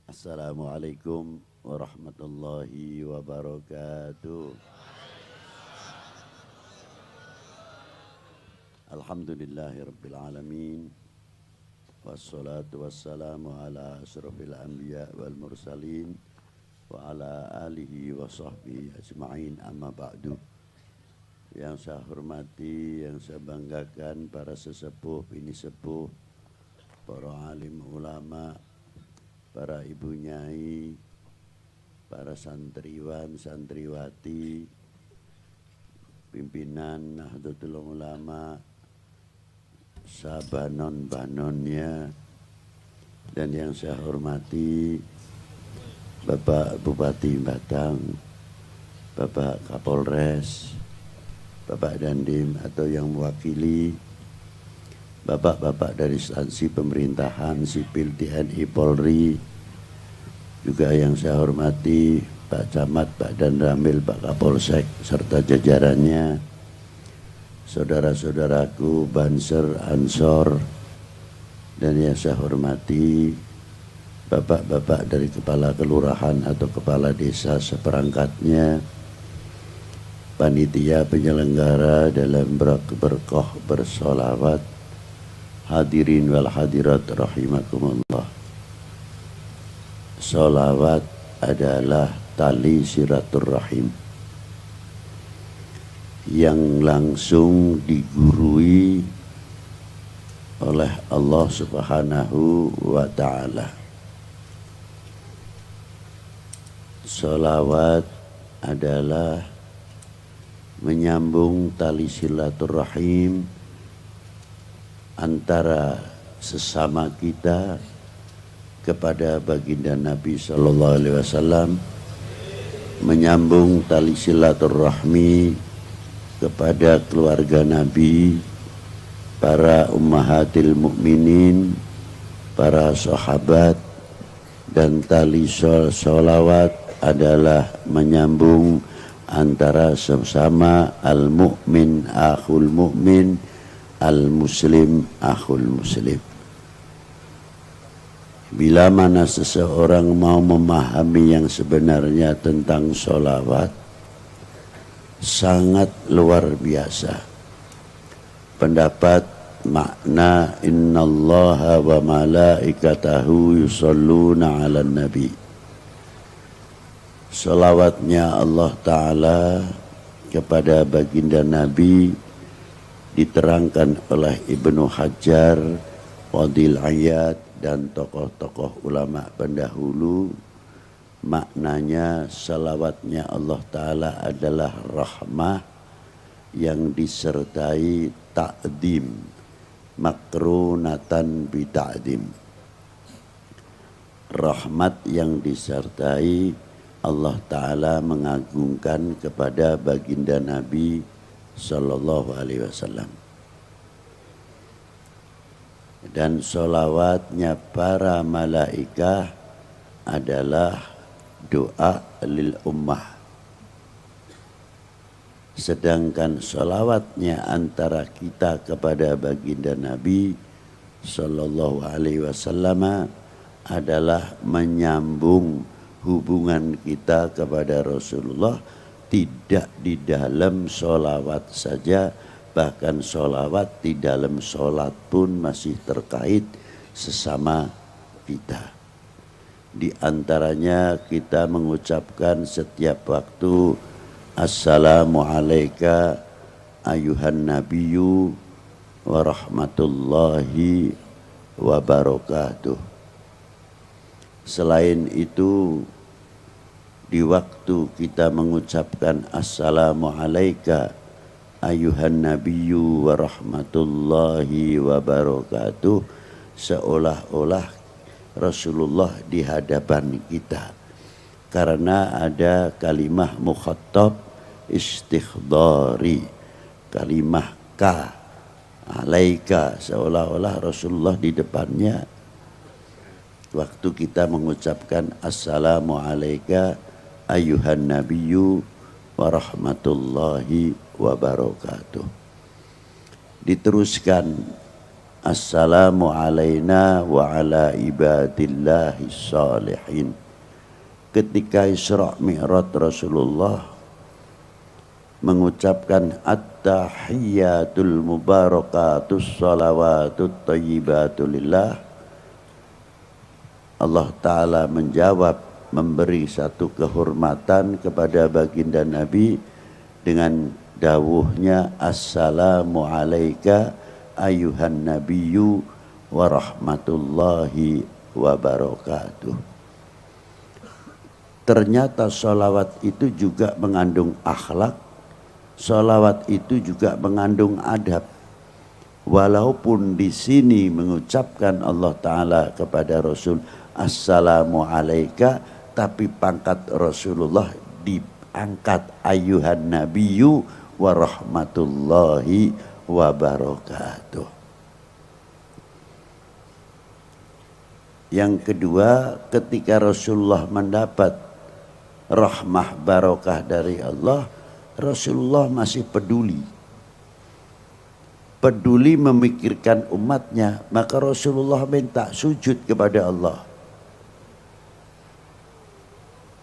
Assalamualaikum warahmatullahi wabarakatuh. Alhamdulillahi rabbil alamin. Wassalatu wassalamu ala asrafil anbiya wal mursalin wa ala alihi wa sahbihi ajma'in, amma ba'du. Yang saya hormati, yang saya banggakan para sesepuh, bini sepuh, para alim ulama, para ibu nyai, para santriwan, santriwati, pimpinan Nahdlatul Ulama, sabanon-banonnya, dan yang saya hormati Bapak Bupati Batang, Bapak Kapolres, Bapak Dandim atau yang mewakili, bapak-bapak dari instansi pemerintahan, sipil, TNI, Polri, juga yang saya hormati Pak Camat, Pak Danramil, Pak Kapolsek, serta jajarannya, saudara-saudaraku, Banser, Ansor, dan yang saya hormati bapak-bapak dari kepala kelurahan atau kepala desa seperangkatnya, panitia penyelenggara dalam berkah bersolawat, hadirin wal hadirat rahimakumullah. Solawat adalah tali silaturahim yang langsung digurui oleh Allah Subhanahu wa ta'ala. Solawat adalah menyambung tali silaturahim antara sesama kita kepada baginda Nabi Sallallahu Alaihi Wasallam, menyambung tali silaturahmi kepada keluarga Nabi, para ummahatil mukminin, para sahabat, dan tali sholawat adalah menyambung antara sesama al-mu'min akhul mu'min, al-muslim akhul muslim. Bila mana seseorang mau memahami yang sebenarnya tentang sholawat, sangat luar biasa. Pendapat makna innallaha wa malaikatahu yusalluna ala nabi. Sholawatnya Allah Ta'ala kepada baginda Nabi diterangkan oleh Ibnu Hajar, Qadil Ayat, dan tokoh-tokoh ulama pendahulu. Maknanya salawatnya Allah Ta'ala adalah rahmah yang disertai ta'dim, makrunatan bita'dim. Rahmat yang disertai Allah Ta'ala mengagungkan kepada baginda Nabi Sallallahu Alaihi Wasallam. Dan sholawatnya para malaikah adalah doa lil ummah. Sedangkan sholawatnya antara kita kepada baginda Nabi Sallallahu Alaihi Wasallam adalah menyambung hubungan kita kepada Rasulullah, tidak di dalam sholawat saja, bahkan sholawat di dalam sholat pun masih terkait sesama kita. Di antaranya kita mengucapkan setiap waktu assalamu alayka ayuhan nabiyyu wa rahmatullahi wa barakatuh. Selain itu, di waktu kita mengucapkan assalamu alayka ayuhan nabiyyu wa rahmatullahi wa barakatuh, seolah-olah Rasulullah di hadapan kita, karena ada kalimah mukhattab istighdari, kalimah ka alaika, seolah-olah Rasulullah di depannya waktu kita mengucapkan assalamu alayka ayuhan nabiyyu wa rahmatullahi wa barakatuh. Diteruskan Assalamu alaina wa ala ibadillahi salihin. Ketika Isra Mi'raj Rasulullah mengucapkan at-tahiyyatul mubarakatus salawatut thayyibatu lillah, Allah Ta'ala menjawab, memberi satu kehormatan kepada baginda Nabi dengan dawuhnya assalamu alaika ayuhan nabiyyu wa rahmatullahi wa barakatuh. Ternyata sholawat itu juga mengandung akhlak, sholawat itu juga mengandung adab. Walaupun di sini mengucapkan Allah Ta'ala kepada Rasul assalamu alaika, tapi pangkat Rasulullah diangkat ayuhan nabiyyu wa rahmatullahi wabarakatuh. Yang kedua, ketika Rasulullah mendapat rahmah barokah dari Allah, Rasulullah masih peduli memikirkan umatnya, maka Rasulullah minta sujud kepada Allah.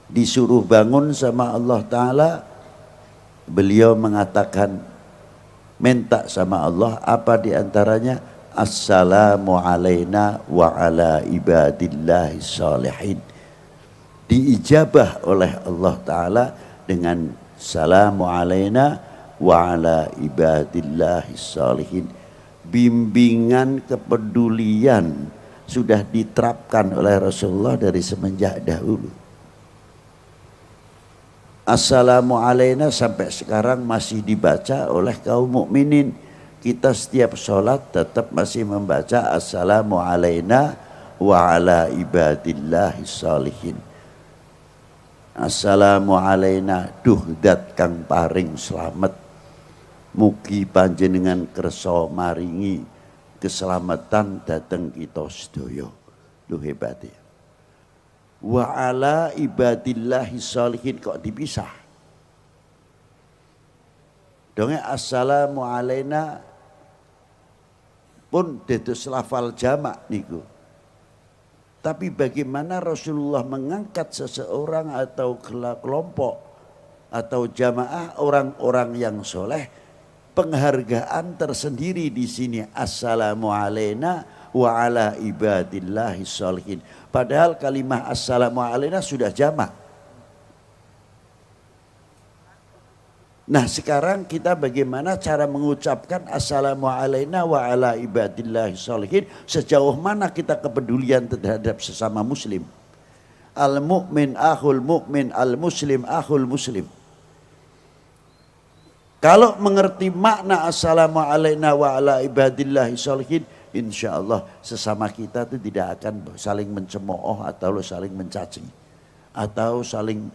Disuruh bangun sama Allah Ta'ala, beliau mengatakan, minta sama Allah apa diantaranya? Assalamu alaina wa ala ibadillahi salihin. Diijabah oleh Allah Ta'ala dengan salamu alaina wa ala ibadillahi salihin. Bimbingan kepedulian sudah diterapkan oleh Rasulullah dari semenjak dahulu. Assalamu alaina sampai sekarang masih dibaca oleh kaum mukminin. Kita setiap sholat tetap masih membaca assalamu alaina wa ala ibadillahi salihin. Assalamu alaina duhdat kang paring slamet, mugi panjenengan kersa maringi keselamatan dateng kita sedaya. Lu hebat ya. Wa ala ibadillahi salihin, kok dipisah? Dongeng assalamu alaina pun dados lafal jamak niku. Tapi bagaimana Rasulullah mengangkat seseorang atau kelompok atau jamaah orang-orang yang soleh, penghargaan tersendiri di sini assalamu alaina wa ala ibadillahi salihin. Padahal kalimah assalamu alaina sudah jamak. Nah sekarang kita bagaimana cara mengucapkan assalamu alaina wa ala ibadillahi salihin, sejauh mana kita kepedulian terhadap sesama muslim. Al mu'min akhul mu'min, al muslim akhul muslim. Kalau mengerti makna assalamu alaina wa ala ibadillahi salihin, insya Allah sesama kita itu tidak akan saling mencemooh atau saling mencaci atau saling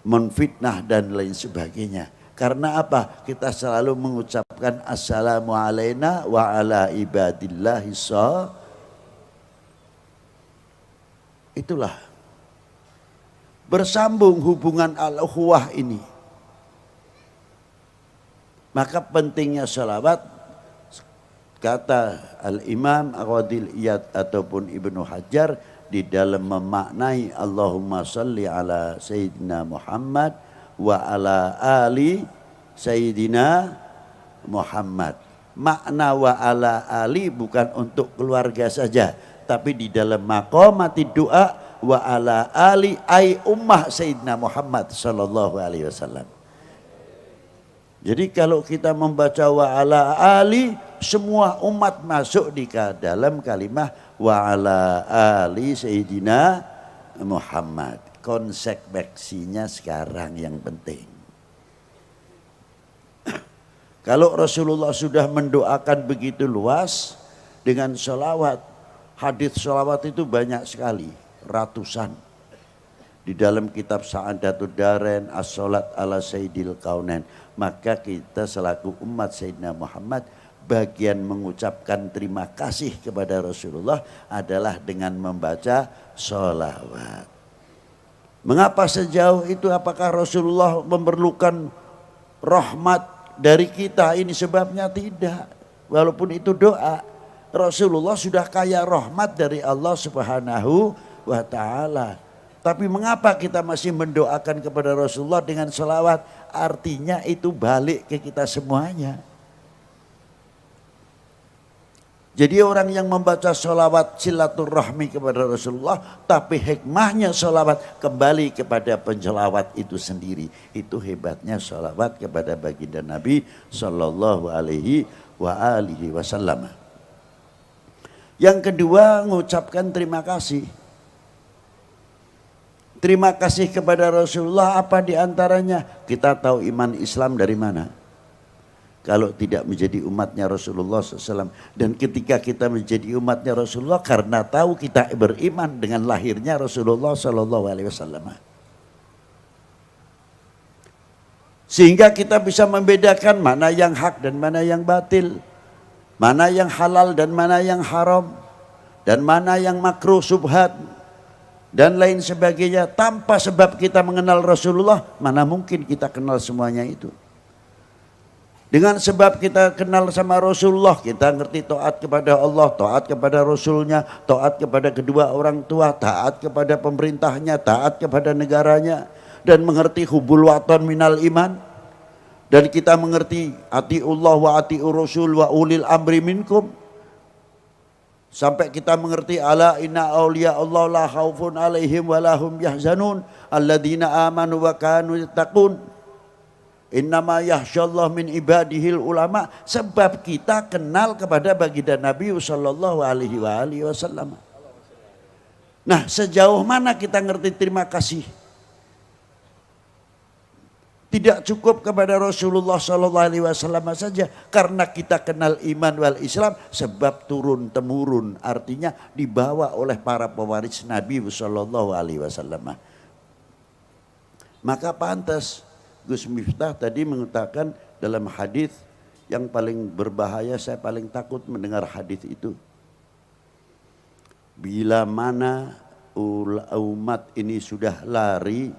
menfitnah dan lain sebagainya. Karena apa? Kita selalu mengucapkan assalamu alaina wa ala ibadillahi itulah bersambung hubungan al-ukhuwah ini. Maka pentingnya salawat. Kata Al-Imam Al-Qadil Iyad ataupun Ibnu Hajar di dalam memaknai Allahumma salli ala Sayyidina Muhammad wa ala ali Sayyidina Muhammad. Makna wa ala ali bukan untuk keluarga saja, tapi di dalam maqamati doa wa ala ali ay ummah Sayyidina Muhammad sallallahu alaihi wasallam. Jadi kalau kita membaca wa ala ali, semua umat masuk di dalam kalimah wa ala ali Sayyidina Muhammad. Konsekuensinya sekarang yang penting. Kalau Rasulullah sudah mendoakan begitu luas dengan sholawat, hadits sholawat itu banyak sekali, ratusan. Di dalam kitab Sa'adatud Darain, As-Sholat ala Sayyidil Kaunain. Maka kita selaku umat Sayyidina Muhammad, bagian mengucapkan terima kasih kepada Rasulullah adalah dengan membaca sholawat. Mengapa sejauh itu? Apakah Rasulullah memerlukan rahmat dari kita? Ini sebabnya tidak. Walaupun itu doa. Rasulullah sudah kaya rahmat dari Allah Subhanahu wa ta'ala. Tapi mengapa kita masih mendoakan kepada Rasulullah dengan selawat? Artinya itu balik ke kita semuanya. Jadi orang yang membaca sholawat silaturahmi kepada Rasulullah, tapi hikmahnya sholawat kembali kepada penjelawat itu sendiri. Itu hebatnya sholawat kepada baginda Nabi Sallallahu Alaihi Wasallam. Yang kedua, mengucapkan terima kasih. Terima kasih kepada Rasulullah apa diantaranya? Kita tahu iman Islam dari mana? Kalau tidak menjadi umatnya Rasulullah SAW. Dan ketika kita menjadi umatnya Rasulullah karena tahu kita beriman dengan lahirnya Rasulullah SAW. Sehingga kita bisa membedakan mana yang hak dan mana yang batil. Mana yang halal dan mana yang haram. Dan mana yang makruh subhat. Dan lain sebagainya. Tanpa sebab kita mengenal Rasulullah, mana mungkin kita kenal semuanya itu. Dengan sebab kita kenal sama Rasulullah, kita ngerti taat kepada Allah, taat kepada Rasulnya, taat kepada kedua orang tua, taat kepada pemerintahnya, taat kepada negaranya. Dan mengerti hubul waton minal iman. Dan kita mengerti atiullah wa atiur rasul wa ulil amri minkum. Sampai kita mengerti ala inna awliya Allah la khaufun alaihim wa lahum yahzanun alladzina amanu wa kanu yattaqun. Innama yahsyallah min ibadihil ulama. Sebab kita kenal kepada baginda Nabi sallallahu alaihi wasallam. Nah, sejauh mana kita ngerti terima kasih? Tidak cukup kepada Rasulullah sallallahu alaihi wasallam saja, karena kita kenal iman wal Islam sebab turun temurun, artinya dibawa oleh para pewaris Nabi sallallahu alaihi wasallam. Maka pantas Gus Miftah tadi mengatakan dalam hadis yang paling berbahaya, saya paling takut mendengar hadis itu. Bila mana umat ini sudah lari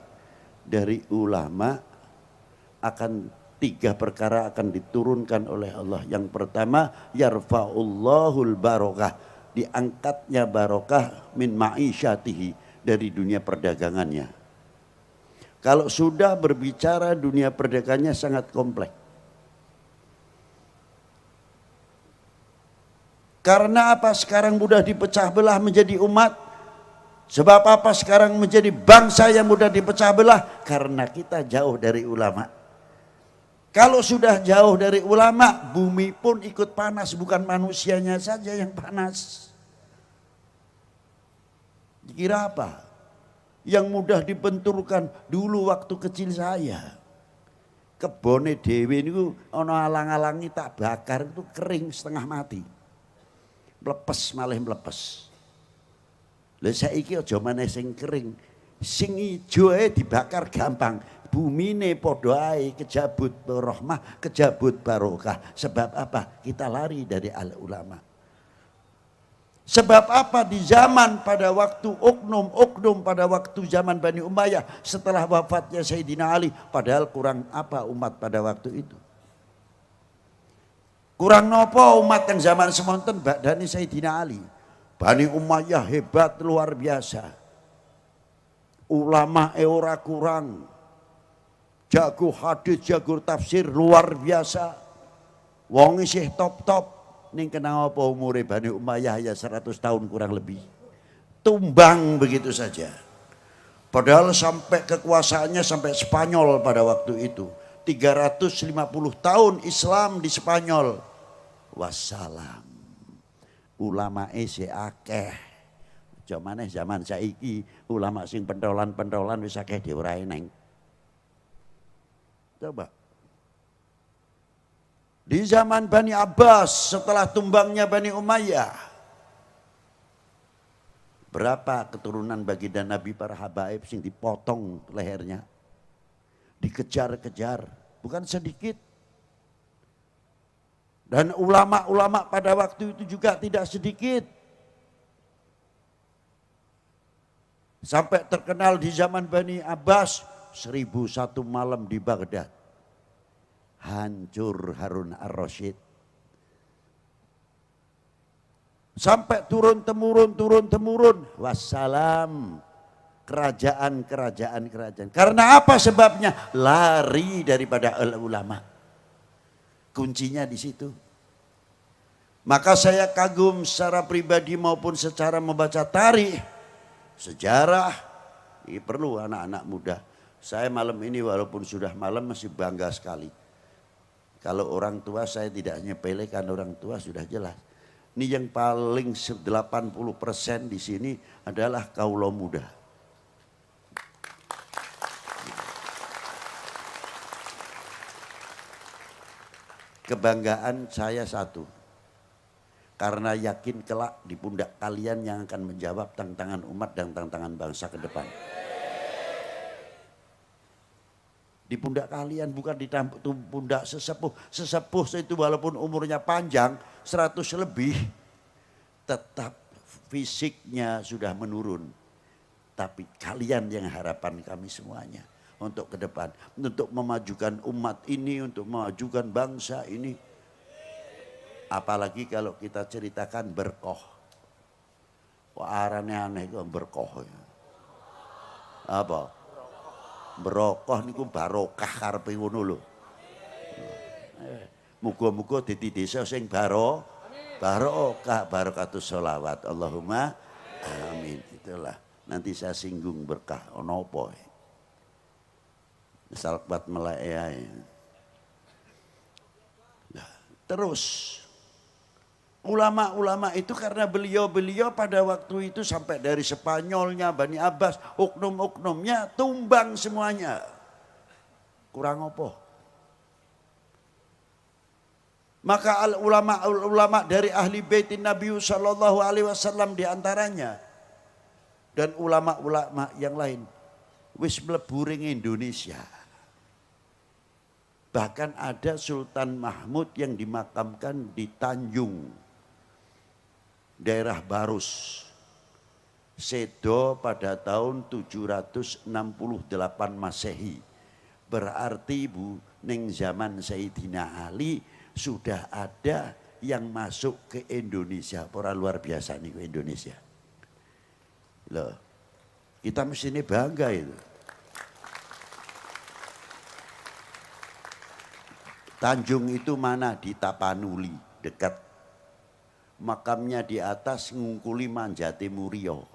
dari ulama, akan 3 perkara akan diturunkan oleh Allah. Yang pertama, yarfa'ullahul barokah, diangkatnya barokah min ma'isyatihi, dari dunia perdagangannya. Kalau sudah berbicara dunia perdagangannya sangat kompleks. Karena apa sekarang mudah dipecah belah menjadi umat? Sebab apa sekarang menjadi bangsa yang mudah dipecah belah? Karena kita jauh dari ulama. Kalau sudah jauh dari ulama, bumi pun ikut panas, bukan manusianya saja yang panas. Dikira apa? Yang mudah dibenturkan dulu waktu kecil saya. Kebone dhewe niku ana alang-alangi tak bakar itu kering setengah mati. Mlepes malih mlepes. Lah saiki aja maneh sing kering. Sing ijo ae dibakar gampang. Bumine padha ae kejabut rahmah, kejabut barokah. Sebab apa? Kita lari dari al ulama. Sebab apa di zaman pada waktu oknum pada waktu zaman Bani Umayyah setelah wafatnya Sayyidina Ali, padahal kurang apa umat pada waktu itu? Kurang nopo umat yang zaman semonten badani Sayyidina Ali. Bani Umayyah hebat luar biasa. Ulama ora kurang. Jago hadis, jago tafsir luar biasa. Wong isih top-top. Ning kenapa apa umure Bani Umayyah ya 100 tahun kurang lebih. Tumbang begitu saja. Padahal sampai kekuasaannya sampai Spanyol pada waktu itu. 350 tahun Islam di Spanyol. Wassalam. Ulama isi akeh. Jamane zaman saiki ulama sing pentolan-pentolan wis akeh diurai neng. Coba. Di zaman Bani Abbas setelah tumbangnya Bani Umayyah, berapa keturunan baginda Nabi para habaib sing dipotong lehernya, dikejar-kejar, bukan sedikit. Dan ulama-ulama pada waktu itu juga tidak sedikit. Sampai terkenal di zaman Bani Abbas 1001 malam di Baghdad. Hancur Harun ar-Rasyid. Sampai turun temurun. Wassalam. Kerajaan. Karena apa sebabnya? Lari daripada ulama. Kuncinya di situ. Maka saya kagum secara pribadi maupun secara membaca tarikh, sejarah. Ini perlu anak-anak muda. Saya malam ini walaupun sudah malam masih bangga sekali. Kalau orang tua saya tidak nyepelekan orang tua sudah jelas. Ini yang paling 80% di sini adalah kaula muda. Kebanggaan saya satu. Karena yakin kelak di pundak kalian yang akan menjawab tantangan umat dan tantangan bangsa ke depan. Di pundak kalian bukan di pundak sesepuh. Sesepuh itu walaupun umurnya panjang 100 lebih. Tetap fisiknya sudah menurun. Tapi kalian yang harapan kami semuanya. Untuk ke depan. Untuk memajukan umat ini. Untuk memajukan bangsa ini. Apalagi kalau kita ceritakan berkoh. Wah aneh kok berkoh. Apa? Berokoh niku barokah karepe ngono lho. Muga-muga dadi desa sing barokah barakatus sholawat. Allahumma amin. Itulah. Nanti saya singgung berkah ono apa. Misal kuat melek terus ulama-ulama itu karena beliau pada waktu itu sampai dari Spanyolnya, Bani Abbas, oknum-oknumnya tumbang semuanya. Kurang apa? Maka ulama-ulama dari ahli baitin Nabi sallallahu alaihi wasallam diantaranya dan ulama-ulama yang lain wis mlebu ring Indonesia. Bahkan ada Sultan Mahmud yang dimakamkan di Tanjung. Daerah Barus, Sedo pada tahun 768 Masehi. Berarti Bu, ning zaman Sayyidina Ali sudah ada yang masuk ke Indonesia. Orang luar biasa nih ke Indonesia. Loh, kita mesti ini bangga itu. Tanjung itu mana? Di Tapanuli, dekat. Makamnya di atas ngungkuli Manjati Murio.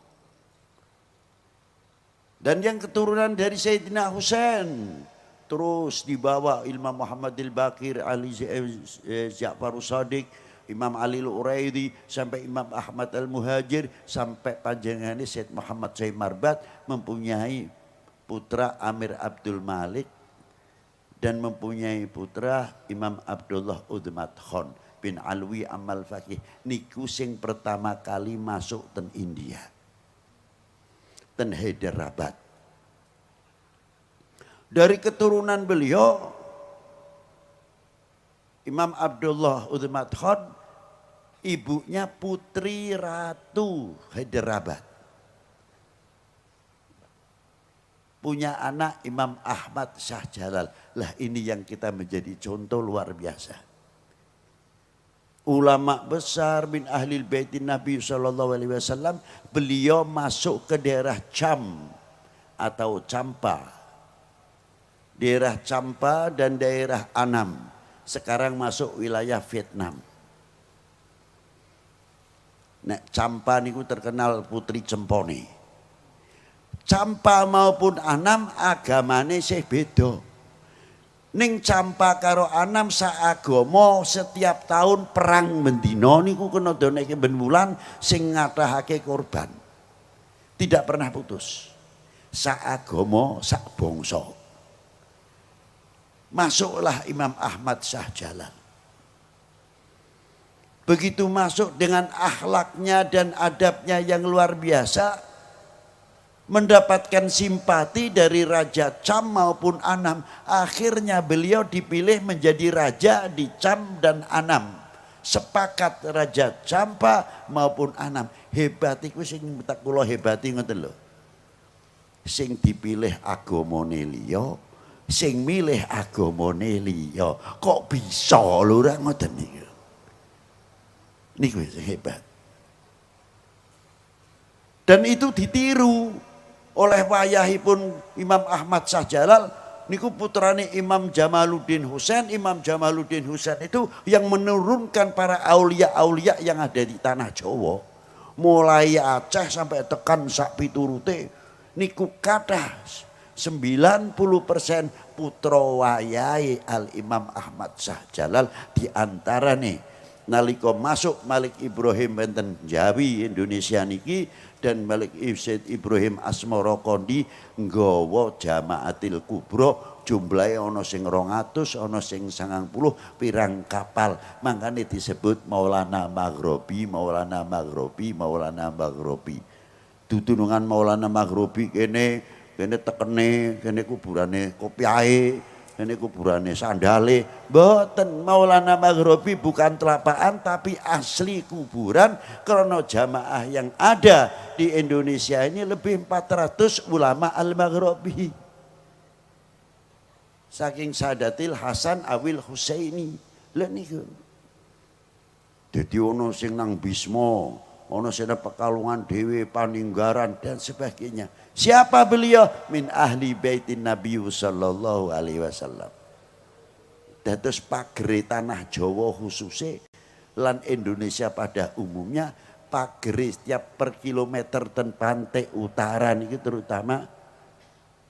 Dan yang keturunan dari Sayyidina Husain terus dibawa Imam Muhammad al-Baqir, Ali Ja'far Shadiq, Imam Ali al-Uraidi sampai Imam Ahmad al-Muhajir sampai panjangannya Sayyid Muhammad Syekh Marbat mempunyai putra Amir Abdul Malik dan mempunyai putra Imam Abdullah Udmat Khan bin Alwi Amal Fakih. Niku sing pertama kali masuk ten India. Ten Hyderabad. Dari keturunan beliau Imam Abdullah Udmat Khan ibunya Putri Ratu Hyderabad. Punya anak Imam Ahmad Shah Jalal. Lah ini yang kita menjadi contoh luar biasa. Ulama besar bin ahlil baitin Nabi SAW, beliau masuk ke daerah Cham atau Champa. Daerah Champa dan daerah Annam. Sekarang masuk wilayah Vietnam. Nek Champa niku terkenal putri Cempone. Champa maupun Annam agamane sih beda. Ning Champa karo Annam saagama setiap tahun perang mendino niku kena doneke ben wulan sing ngathahake korban. Tidak pernah putus. Saagama sak bangsa. Masuklah Imam Ahmad Shah Jalal. Begitu masuk dengan akhlaknya dan adabnya yang luar biasa, mendapatkan simpati dari Raja Cham maupun Annam. Akhirnya beliau dipilih menjadi raja di Cham dan Annam. Sepakat Raja Champa maupun Annam. Hebat iku sing tak kula hebati ngoten lho. Sing dipilih agamane liya, sing milih agamane liya. Kok bisa lho ora ngoten niku. Niku sing hebat. Dan itu ditiru oleh wayahipun Imam Ahmad Syahjalal niku putrane Imam Jamaluddin Husain. Imam Jamaluddin Husain itu yang menurunkan para aulia-aulia yang ada di tanah Jawa. Mulai Aceh sampai tekan sak piturute niku kathah 90% putra wayahe Al Imam Ahmad Syahjalal di antarane nalika masuk Malik Ibrahim benten Jawi Indonesia niki dan Malik Said Ibrahim Asmara Kondi nggawa Jamaatil Kubra jumlahe ana sing 200 ana sing 90 pirang kapal mangkane disebut Maulana Maghribi Maulana Maghribi Maulana Maghribi tutunungan Maulana Maghribi kene tekene kene kuburane kopiahe ini kuburane sandale. Mboten, Maulana Maghribi bukan telapaan tapi asli kuburan karena jamaah yang ada di Indonesia ini lebih 400 ulama Al-Maghribi. Saking Sadatil Hasan Awil Husaini. Lha niku. Dadi ono sing nang Bisma, ono sing Pekalongan dhewe Paninggaran dan sebagainya. Siapa beliau? Min ahli baitin Nabi sallallahu alaihi wasallam. Dados pagere tanah Jawa khususnya lan Indonesia pada umumnya pagere setiap per kilometer ten pantai utara niki terutama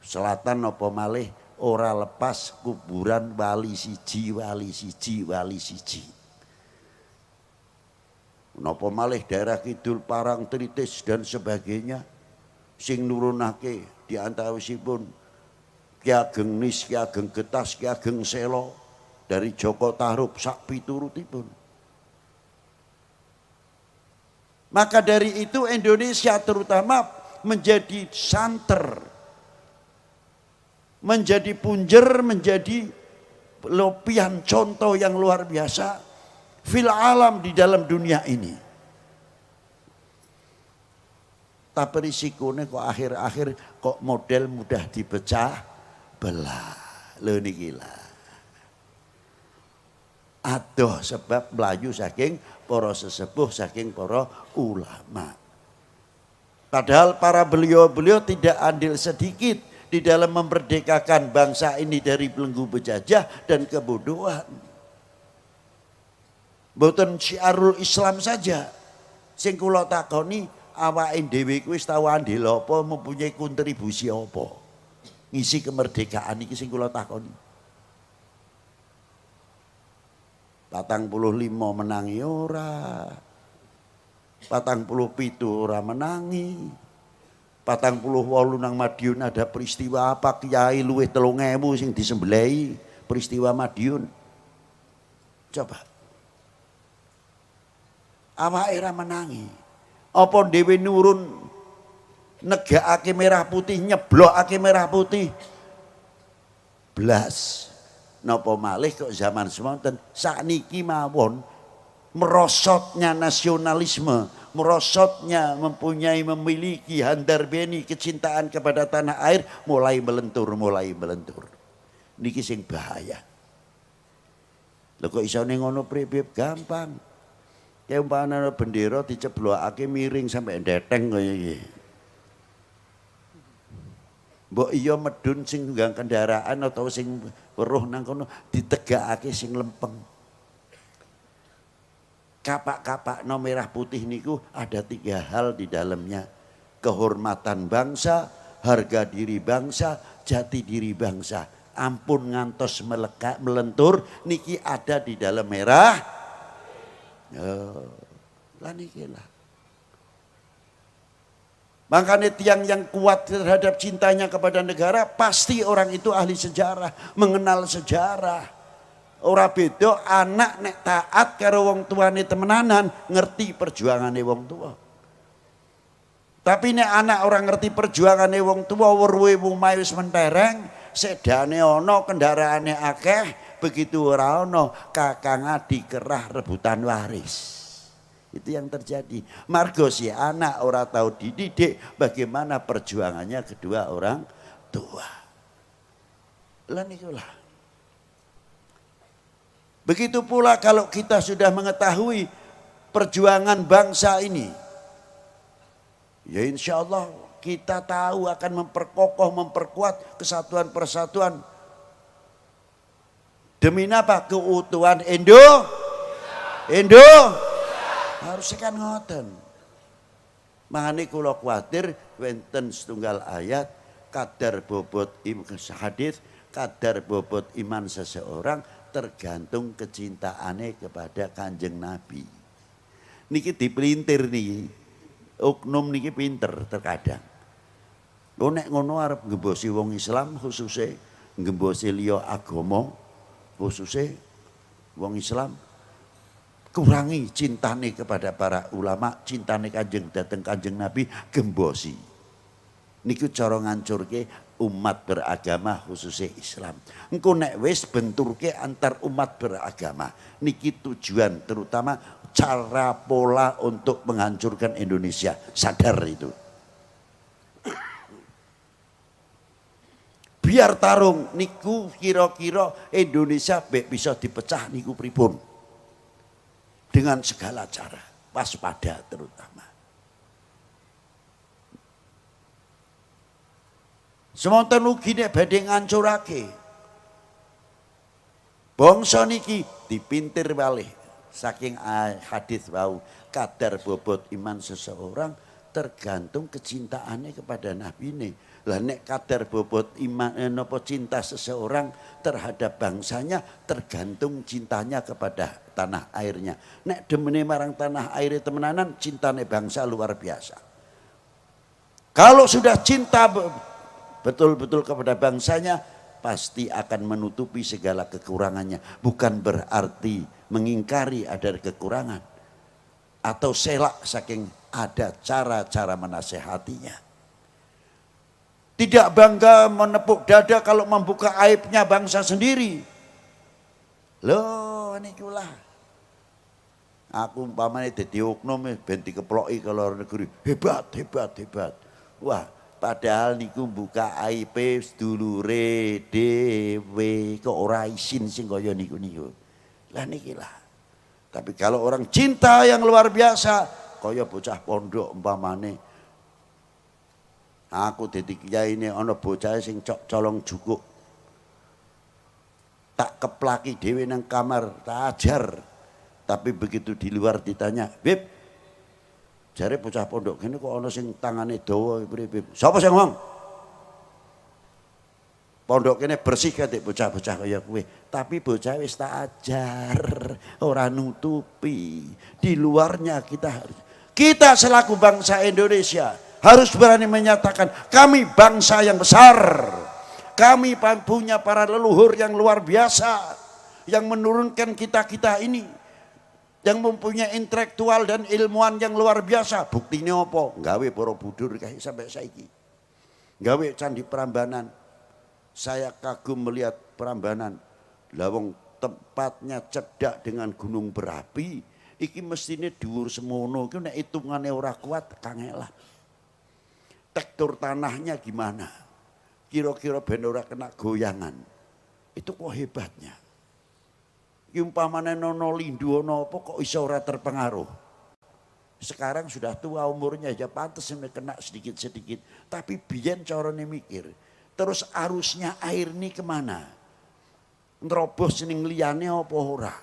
selatan apa malih ora lepas kuburan wali siji wali siji wali siji. Napa malih daerah kidul Parangtritis dan sebagainya sing nurunake di antawisipun Ki Ageng Nis, Ki Ageng Getas, Ki Ageng Selo dari Joko Tarub sak piturutipun. Maka dari itu Indonesia terutama menjadi santer, menjadi punjer, menjadi lopian contoh yang luar biasa fil alam di dalam dunia ini. Tapi risikonya kok akhir-akhir kok model mudah dipecah belah. Lho niki lah. Adoh sebab melayu saking para sesepuh saking para ulama. Padahal para beliau-beliau tidak andil sedikit di dalam memerdekakan bangsa ini dari belenggu penjajah dan kebodohan. Mboten syiarul Islam saja. Sing kula takoni awake dhewe kuwi wis tau andil apa mempunyai kontribusi apa ngisi kemerdekaan iki sing kula takoni. 45 menangi ora, 47 ora menangi, 48 nang Madiun ada peristiwa apa kiai luwih 3.000 sing disembelih peristiwa Madiun. Coba awake ora menangi. Apa dhewe nurun negakake merah putih nyeblokake merah putih blas napa malih kok zaman semonten sakniki mawon merosotnya nasionalisme, merosotnya memiliki handarbeni kecintaan kepada tanah air mulai melentur. Niki sing bahaya. Lho kok isone ngono pripip gampang. Kayak umpamane bendera diceblokake miring sampai ndeteng kaya iki. Mbok iya medun sing nggang kendaraan atau sing weruh nang kono ditegakake sing lempeng. Kapak-kapak no merah putih niku ada 3 hal di dalamnya. Kehormatan bangsa, harga diri bangsa, jati diri bangsa. Ampun ngantos melentur niki ada di dalam merah. Lah niki lah. Makanya tiang yang kuat terhadap cintanya kepada negara pasti orang itu ahli sejarah, mengenal sejarah. Ora beda anak nek taat karo wong tuane temenanan ngerti perjuangane wong tua. Tapi nek anak orang ngerti perjuangane wong tua weruhe omahe wis mentereng, sedane ana, kendaraane akeh, begitu ora ana kakang adik kerah rebutan waris. Itu yang terjadi. Margo si anak ora tahu dididik bagaimana perjuangannya kedua orang tua. Lah nikulah. Begitu pula kalau kita sudah mengetahui perjuangan bangsa ini Ya insya Allah kita tahu akan memperkokoh, memperkuat kesatuan persatuan. Demi apa? Keutuhan Indo. Harusnya kan ngoten. Makanya kula kuatir wenten setunggal ayat kadar bobot hadis, kadar bobot iman seseorang tergantung kecintaannya kepada Kanjeng Nabi. Niki dipelintir niki. Oknum niki pinter terkadang. Nek ngono arep ngembosi wong Islam khususnya ngembosi liya agama khususnya wong Islam kurangi cintane kepada para ulama, cintane Kanjeng dateng Kanjeng Nabi gembosi. Niku cara ngancurke umat beragama khususnya Islam. Engko nek wis benturke antar umat beragama, niki tujuan terutama cara pola untuk menghancurkan Indonesia. Sadar itu. Biar tarung niku kira-kira Indonesia bisa dipecah niku pripun. Dengan segala cara, waspada terutama. Semonten ugi nek badhe ngancurake. Bangsa niki dipintir malih saking hadis wau kadar bobot iman seseorang tergantung kecintaannya kepada Nabi ini. Lah nek kadar bobot iman napa cinta seseorang terhadap bangsanya tergantung cintanya kepada tanah airnya. Nek demene marang tanah air temenanan cintane bangsa luar biasa. Kalau sudah cinta betul-betul kepada bangsanya pasti akan menutupi segala kekurangannya. Bukan berarti mengingkari ada kekurangan atau selak saking ada cara-cara menasehatinya. Tidak bangga menepuk dada kalau membuka aibnya bangsa sendiri. Loh nikulah. Aku umpamanya dadi oknum ben dikeploki ke luar negeri. Hebat. Wah, padahal niku buka aib sedulure dhewe kok ora isin sing kaya niku. Lah nikilah. Tapi kalau orang cinta yang luar biasa, kaya bocah pondok umpamane. Aku dadi kiai ini ana bocah sing colong jukuk. Tak keplaki dhewe nang kamar, tak ajar. Tapi begitu di luar ditanya, "Bib, jare bocah pondok kene kok ana sing tangane dawa priye, Bib?" Sapa sing ngomong? Pondok kene bersih katik bocah-bocah kaya kowe. Tapi bocah wis tak ajar, ora nutupi. Di luarnya kita selaku bangsa Indonesia harus berani menyatakan kami bangsa yang besar. Kami punya para leluhur yang luar biasa. Yang menurunkan kita-kita ini. Yang mempunyai intelektual dan ilmuwan yang luar biasa. Buktinya apa? Gawe Borobudur kayak sampai saiki. Gawe Candi Prambanan. Saya kagum melihat Prambanan. Lawang tempatnya cedak dengan gunung berapi. Iki mestine dhuwur semono. Iki nek hitungane ora kuat kangelan. Tekstur tanahnya gimana? Kira-kira ben ora kena goyangan. Itu kok hebatnya. Umpamane nono lindu ono apa kok iso ora terpengaruh. Sekarang sudah tua umurnya ya pantes kena sedikit-sedikit. Tapi biyen carane mikir. Terus arusnya air ini kemana? Nerobos ning liyane apa ora?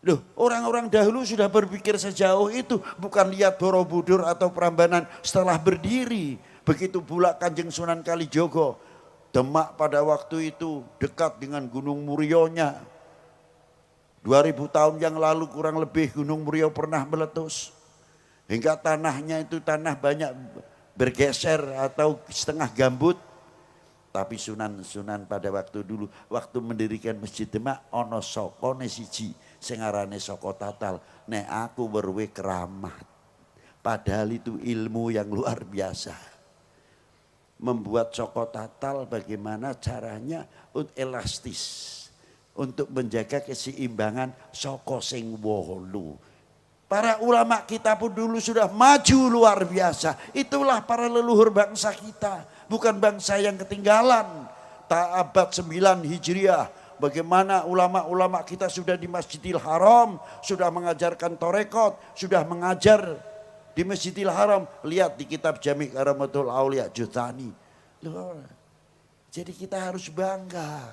Loh, orang-orang dahulu sudah berpikir sejauh itu, bukan lihat Borobudur atau Prambanan setelah berdiri. Begitu pula Kanjeng Sunan Kalijogo, Demak pada waktu itu dekat dengan Gunung Murionya. 2000 tahun yang lalu kurang lebih Gunung Murio pernah meletus. Hingga tanahnya itu tanah banyak bergeser atau setengah gambut. Tapi Sunan pada waktu dulu, waktu mendirikan Masjid Demak, ono sokone siji. Sengarane Soko Tatal, nek aku berwe keramat. Padahal itu ilmu yang luar biasa. Membuat Soko Tatal bagaimana caranya elastis. Untuk menjaga keseimbangan Soko sing wolu. Para ulama kita pun dulu sudah maju luar biasa. Itulah para leluhur bangsa kita. Bukan bangsa yang ketinggalan. Tak abad 9 Hijriah. Bagaimana ulama-ulama kita sudah di Masjidil Haram, sudah mengajarkan torekot, sudah mengajar Di Masjidil Haram, lihat di kitab Jami' Karamatul Aulia Juthani. Jadi kita harus bangga.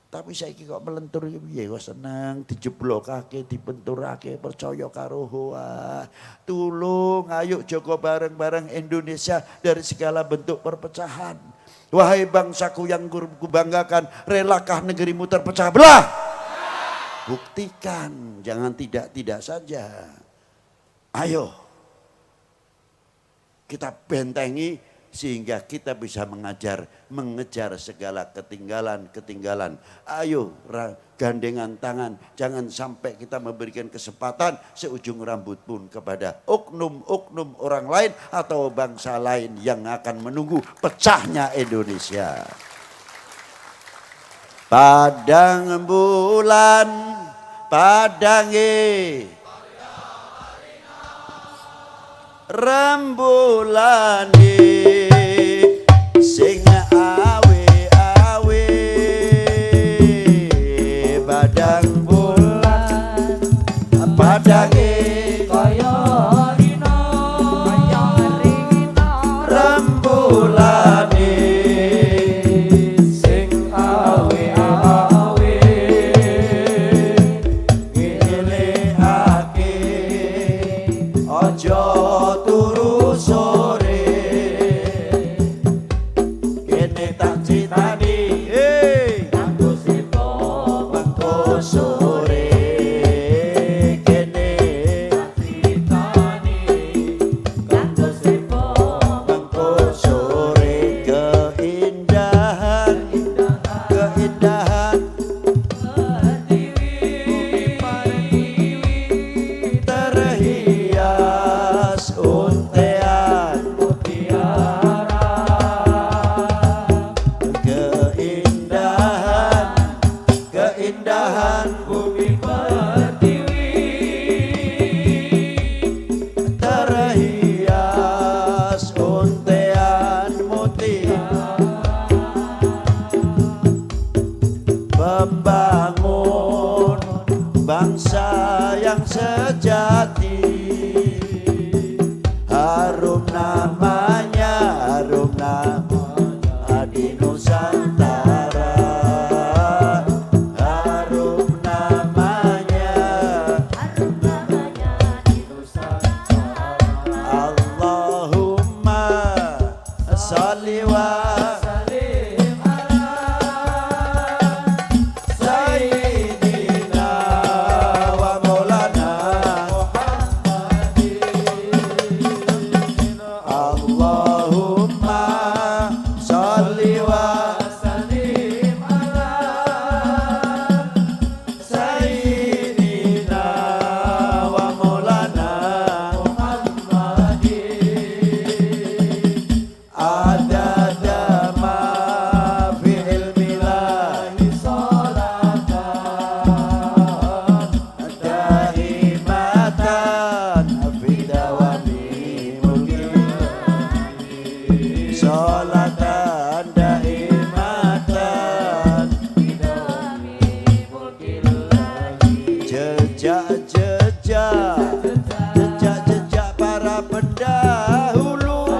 Tapi saya kok melentur ya kok seneng dijeblokake, dibenturake, percaya karo hoa. Tulung ayo jaga bareng-bareng Indonesia dari segala bentuk perpecahan. Wahai bangsaku yang kubanggakan, relakah negerimu terpecah belah? Buktikan, jangan tidak-tidak saja. Ayo kita bentengi sehingga kita bisa mengejar segala ketinggalan. Ayo gandengan tangan, jangan sampai kita memberikan kesempatan seujung rambut pun kepada oknum-oknum orang lain atau bangsa lain yang akan menunggu pecahnya Indonesia. Padang bulan, padange rembulane sing awe-awe, padang bulan padange kaya rina rembulane sing awe-awe ngelehake aja turu sore kene tak critani kanggo sito mengko sore kene tak critani kanggo sito mengko sore keindahan terhias untean mutiara, keindahan bumi pertiwi terhias untean mutiara. Membangun bangsa yang sejati, harum namanya di Nusantara, harum namanya di Nusantara. Allahumma sholli wa sallim ala sayyidina wa maulana Allahumma sholli wa sallim ala sayyidina wa maulana adada ma fi ilmillahi salatan daimatan fi dawami mulkillahi salatan daimatan fi dawami mulkillahi. Jejak para pendahulu,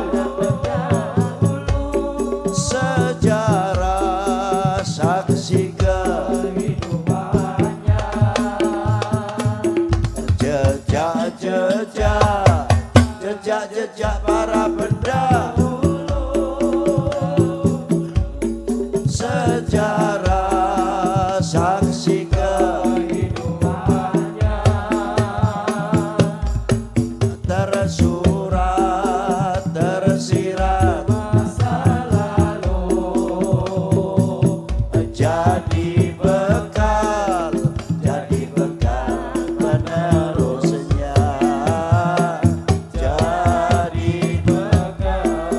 sejarah saksi kehidupannya. Jejak para pendahulu, sejarah saksi kehidupannya. Tersurat tersirat masa lalu, jadi bekal penerusnya, jadi bekal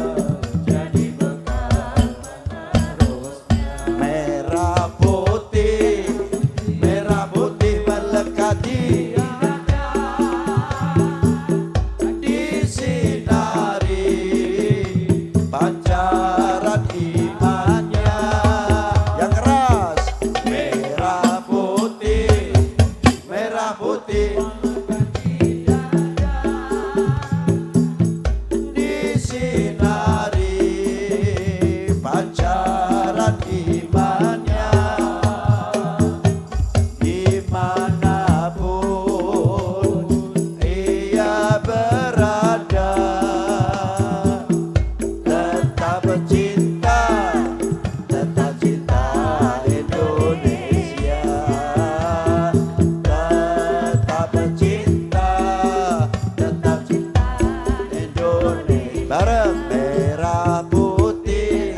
bareng merah putih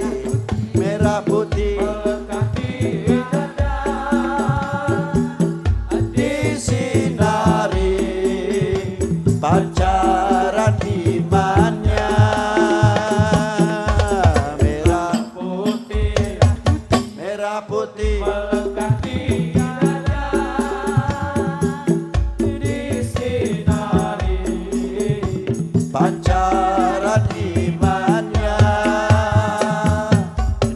disinari pancaran imannya. Merah putih pancaran imannya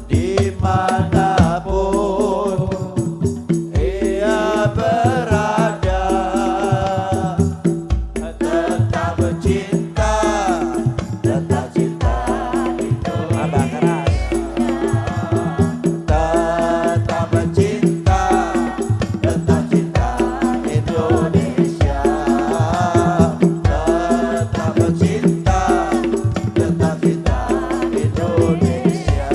dimanapun ia berada, tetap cinta itu abang keras, tetap cinta Indonesia, tetap cinta Indonesia,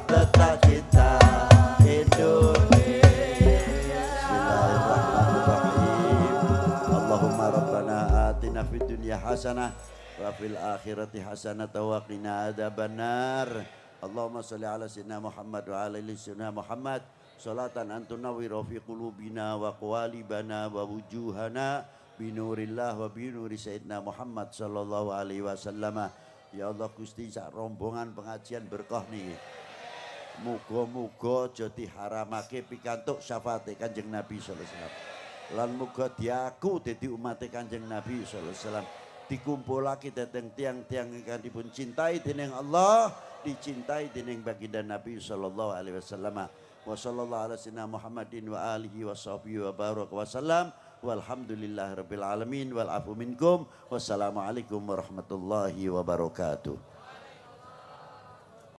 tetap cinta Indonesia. Bismillahirrahmanirrahim. Allahumma rabbana atina fid dunya hasanah wa fil akhirati hasanah wa qina adzabannar. Allahumma shalli ala sayyidina Muhammad wa ala ali sayyidina Muhammad salatan antunawwiru fi qulubina wa qawalibana wa wujuhana binurillah wa binuri sayyidina Muhammad sallallahu alaihi wasallam. Ya Allah Gusti, sak rombongan pengajian berkah niki, muga-muga aja diharamake pikantuk syafaate Kanjeng Nabi sallallahu alaihi wasallam. Lan muga diaku dadi umate Kanjeng Nabi sallallahu alaihi wasallam. Dikumpulake dhateng tiang-tiang ingkang dipun cintai dening Allah, dicintai dening baginda Nabi sallallahu alaihi wasallam. Wa sallallahu ala sayyidina Muhammadin wa alihi wa sahbihi wa baraka wa sallam. Walhamdulillahirabbil alamin wal afu minkum. Wassalamualaikum warahmatullahi wabarakatuh.